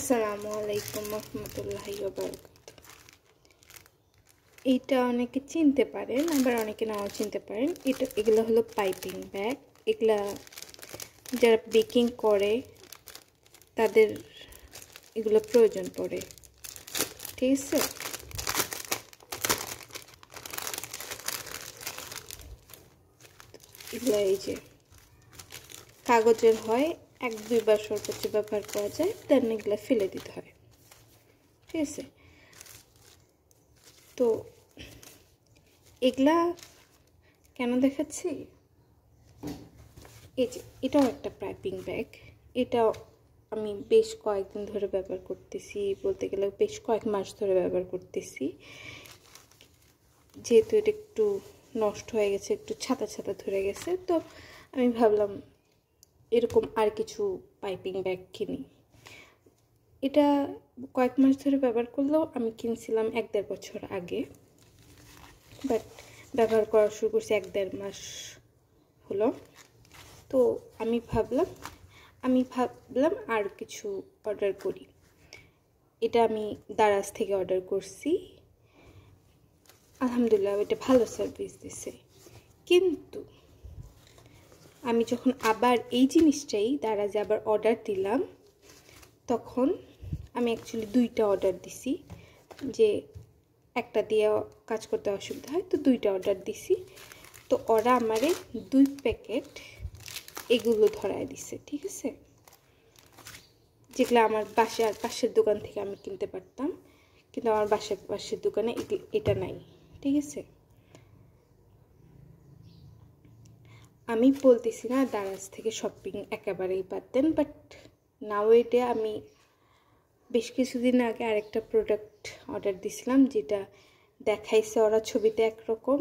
আসসালামু আলাইকুম রহমতুল্লাহি ওয়া বারাকাতুহু। এটা অনেকে চিনতে পারেন, আবার অনেকে নাও চিনতে পারেন। এগুলো হলো পাইপিং ব্যাগ। এগুলা যারা বেকিং করে তাদের এগুলো প্রয়োজন পড়ে, ঠিক আছে। এগুলো এই যে কাগজের হয়, 1-2 বার সর্বোচ্চ ব্যবহার করা যায়, দেন এগুলো ফেলে দিতে হয়, ঠিক আছে। তো এগুলা কেন দেখাচ্ছি, এই যে এটাও একটা পাইপিং ব্যাগ। এটাও আমি বেশ কয়েকদিন ধরে ব্যবহার করতেছি, বলতে গেলে বেশ কয়েক মাস ধরে ব্যবহার করতেছি। যেহেতু এটা একটু নষ্ট হয়ে গেছে, একটু ছাতা ছাতা ধরে গেছে, তো আমি ভাবলাম এরকম আর কিছু পাইপিং ব্যাগ কিনি। এটা কয়েক মাস ধরে ব্যবহার করলেও আমি কিনছিলাম 1-1.5 বছর আগে, বাট ব্যবহার করা শুরু করছি 1-1.5 মাস হলো। তো আমি ভাবলাম আর কিছু অর্ডার করি। এটা আমি দারাজ থেকে অর্ডার করছি, আলহামদুলিল্লাহ এটা ভালো সার্ভিস দিছে। কিন্তু আমি যখন আবার এই জিনিসটাই দারাজে আবার অর্ডার দিলাম, তখন আমি অ্যাকচুয়ালি 2টা অর্ডার দিছি, যে একটা দিয়ে কাজ করতে অসুবিধা হয়, তো 2টা অর্ডার দিছি। তো ওরা আমারে 2 প্যাকেট এগুলো ধরায় দিছে, ঠিক আছে, যেগুলো আমার বাসার পাশের দোকান থেকে আমি কিনতে পারতাম, কিন্তু আমার বাসার পাশের দোকানে এটা নাই, ঠিক আছে। আমি বলতেছি না দারাজ থেকে শপিং একেবারেই বাদ দেন, বাট নাও এটা আমি বেশ কিছুদিন আগে আরেকটা প্রোডাক্ট অর্ডার দিছিলাম, যেটা দেখাইছে ওরা ছবিতে একরকম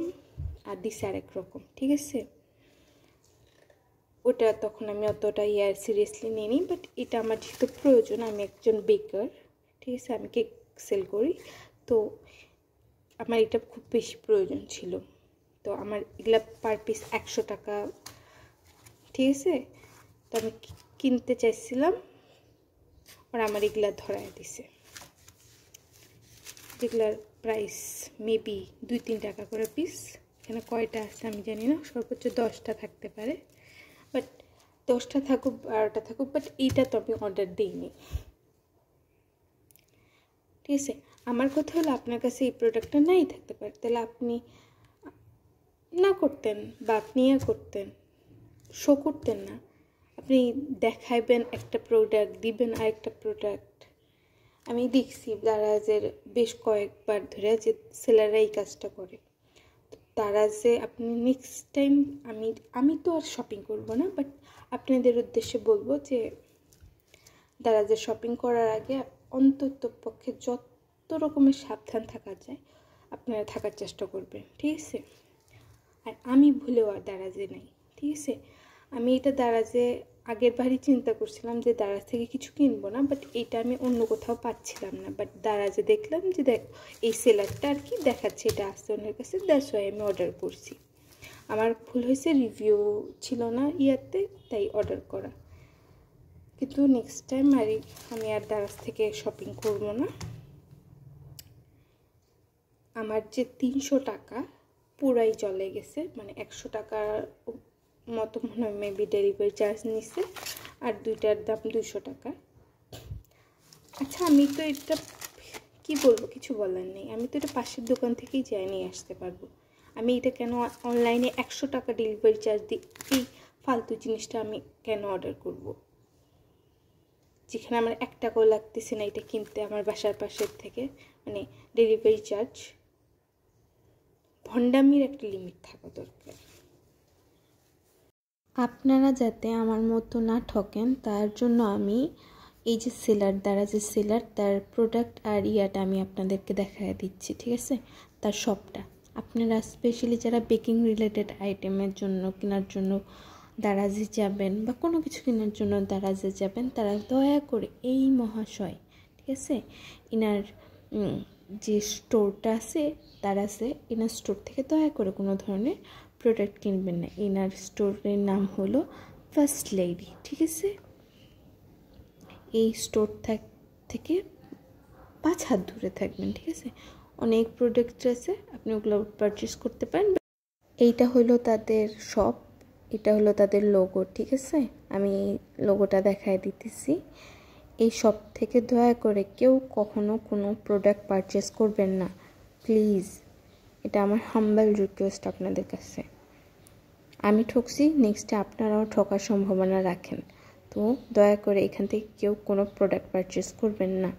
আর দিছে আরেক রকম, ঠিক আছে। ওটা তখন আমি অতটা সিরিয়াসলি নিইনি, বাট এটা আমার যেহেতু প্রয়োজন, আমি একজন বেকার, ঠিক আছে, আমি কেক সেল করি, তো আমার এটা খুব বেশি প্রয়োজন ছিল। তো আমার এগুলা পার পিস 100 টাকা, ঠিক আছে। তো আমি কিনতে চাইছিলাম, ওরা আমার এগুলা ধরায় দিছে, যেগুলার প্রাইস মেবি 2-3 টাকা করে পিস। এখানে কয়টা আছে আমি জানি না, সর্বোচ্চ 10টা থাকতে পারে, বাট 10টা থাকুক 12টা থাকুক, বাট এইটা তো আমি অর্ডার দিইনি, ঠিক আছে। আমার কথা হলো আপনার কাছে এই প্রোডাক্টটা নাই থাকতে পারে, তাহলে আপনি না করতেন, বা আপনি করতেন, শো করতেন না, আপনি দেখাইবেন একটা প্রোডাক্ট, দিবেন আরেকটা প্রোডাক্ট। আমি দেখছি দারাজের বেশ কয়েকবার ধরে যে সেলাররা এই কাজটা করে। তারা যে আপনি নেক্সট টাইম, আমি তো আর শপিং করব না, বাট আপনাদের উদ্দেশ্যে বলবো যে দারাজে শপিং করার আগে অন্তত পক্ষে যত রকমের সাবধান থাকা যায় আপনারা থাকার চেষ্টা করবেন, ঠিক আছে। আর আমি ভুলেও আর দারাজে নাই, ঠিক আছে। আমি এটা দারাজে আগের বারই চিন্তা করছিলাম যে দারাজ থেকে কিছু কিনবো না, বাট এটা আমি অন্য কোথাও পাচ্ছিলাম না, বাট দারাজে দেখলাম যে দেখ এই সেলারটা আর কি দেখাচ্ছে এটা আসছে ওনার কাছে, দ্যাটস ওয়াই আমি অর্ডার করছি। আমার ভুল হয়েছে, রিভিউ ছিল না ইয়াতে, তাই অর্ডার করা। কিন্তু নেক্সট টাইম আমি আর দারাজ থেকে শপিং করবো না। আমার যে 300 টাকা পুরাই চলে গেছে, মানে 100 টাকার মতো মনে হয় মেবি ডেলিভারি চার্জ নিচ্ছে, আর 2টার দাম 200 টাকা। আচ্ছা, আমি তো এটা কি বলবো, কিছু বলার নেই, আমি তো এটা পাশের দোকান থেকেই যাই নিয়ে আসতে পারবো। আমি এটা কেন অনলাইনে 100 টাকা ডেলিভারি চার্জ দিই, এই ফালতু জিনিসটা আমি কেন অর্ডার করব, যেখানে আমার 1 টাকাও লাগতেছে না এটা কিনতে আমার বাসার পাশের থেকে, মানে ডেলিভারি চার্জ। ভণ্ডামির একটা লিমিট থাকা দরকার। আপনারা যাতে আমার মতো না ঠকেন, তার জন্য আমি এই যে সেলার দ্বারা যে সেলার তার প্রোডাক্ট আর ইয়াটা আমি আপনাদেরকে দেখায় দিচ্ছি, ঠিক আছে, তার সবটা। আপনারা স্পেশালি যারা বেকিং রিলেটেড আইটেমের জন্য কেনার জন্য দারাজে যাবেন, বা কোনো কিছু কেনার জন্য দারাজে যাবেন, তারা দয়া করে এই মহাশয়, ঠিক আছে, ইনার যে স্টোরটা আছে দারাজে, ইনার স্টোর থেকে দয়া করে কোনো ধরনের প্রোডাক্ট কিনবেন না। ইনার স্টোরের নাম হলো ফার্স্ট লেডি, ঠিক আছে। এই স্টোর থেকে 5 হাত দূরে থাকবেন, ঠিক আছে? অনেক প্রোডাক্ট আছে, আপনি ওগুলো পারচেস করতে পারেন। এইটা হলো তাদের শপ, এটা হলো তাদের লোগো, ঠিক আছে? আমি লোগোটা দেখায় দিতেছি। এই শপ থেকে দয়া করে কেউ কখনো কোনো প্রোডাক্ট পারচেস করবেন না, প্লিজ। এটা আমার হাম্বল রিকোয়েস্ট আপনাদের কাছে। আমি ঠকছি, নেক্সটে আপনারাও ঠকার সম্ভাবনা রাখেন। তো দয়া করে এখান থেকে কেউ কোনো প্রোডাক্ট পারচেস করবেন না।